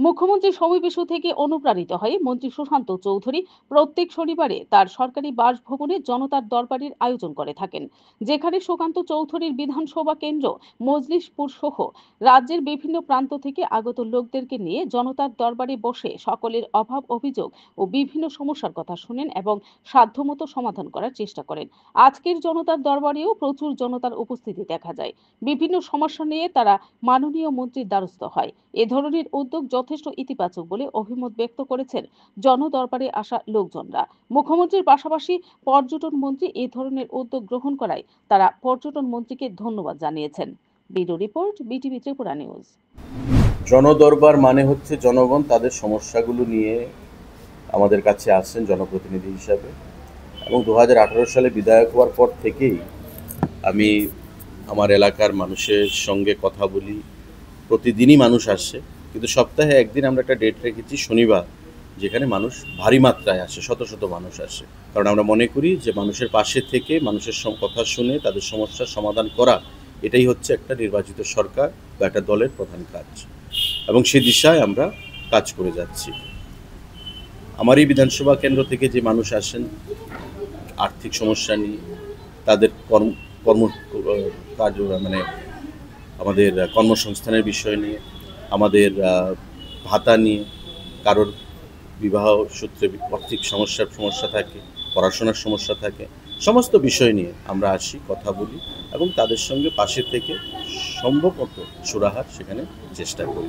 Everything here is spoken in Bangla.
মুখ্যমন্ত্রী সমাবেশু থেকে অনুপ্রাণিত হয়ে মন্ত্রী সুশান্ত চৌধুরী প্রত্যেক শনিবারে তার সরকারি বাসভবনে জনতার দরবারের আয়োজন করে থাকেন, যেখানে সুকান্ত চৌধুরীর বিধানসভা কেন্দ্র মজলিশপুর সহ রাজ্যের বিভিন্ন প্রান্ত থেকে আগত লোকদেরকে নিয়ে জনতার দরবারে বসে সকলের অভাব অভিযোগ ও বিভিন্ন সমস্যার কথা শুনেন এবং সাধ্যমতো সমাধান করার চেষ্টা করেন। আজকের জনতার দরবারেও প্রচুর জনতার উপস্থিতি দেখা যায়। বিভিন্ন সমস্যা নিয়ে তারা মাননীয় মন্ত্রীর দ্বারস্থ হয়। এ ধরনের উদ্যোগ যথেষ্ট ইতিবাচক বলে অভিমত ব্যক্ত করেছেন জনদরবারে আসা লোকজনরা। মুখ্যমন্ত্রীর পাশাপাশি পর্যটন মন্ত্রী এ ধরনের উদ্যোগ গ্রহণ করায় তারা পর্যটন মন্ত্রীকে ধন্যবাদ জানিয়েছেন। Bureau report, BTV Tripura news. জনদরবার মানে হচ্ছে জনগণ তাদের সমস্যাগুলো নিয়ে আমাদের কাছে আসছেন জনপ্রতিনিধি হিসাবে। এবং 2018 সালে বিধায়ক হওয়ার পর থেকেই আমি আমার এলাকার মানুষের সঙ্গে কথা বলি। প্রতিদিনই মানুষ আসছে, কিন্তু সপ্তাহে একদিন আমরা একটা ডেট রেখেছি শনিবার, যেখানে মানুষ ভারী মাত্রায় আসে, শত শত মানুষ আসে। কারণ আমরা মনে করি যে মানুষের পাশে থেকে মানুষের কথা শুনে তাদের সমস্যার সমাধান করা, এটাই হচ্ছে একটা নির্বাচিত সরকার বা একটা দলের প্রধান কাজ, এবং সেই দিশায় আমরা কাজ করে যাচ্ছি। আমার এই বিধানসভা কেন্দ্র থেকে যে মানুষ আসেন আর্থিক সমস্যা নিয়ে, তাদের কর্ম কাজ মানে আমাদের কর্মসংস্থানের বিষয় নিয়ে, আমাদের ভাতা নিয়ে, কারোর বিবাহ সূত্রে আর্থিক সমস্যা থাকে, পড়াশোনার সমস্যা থাকে, সমস্ত বিষয় নিয়ে আমরা আসি, কথা বলি এবং তাদের সঙ্গে পাশে থেকে সম্ভবত সুরাহার সেখানে চেষ্টা করি।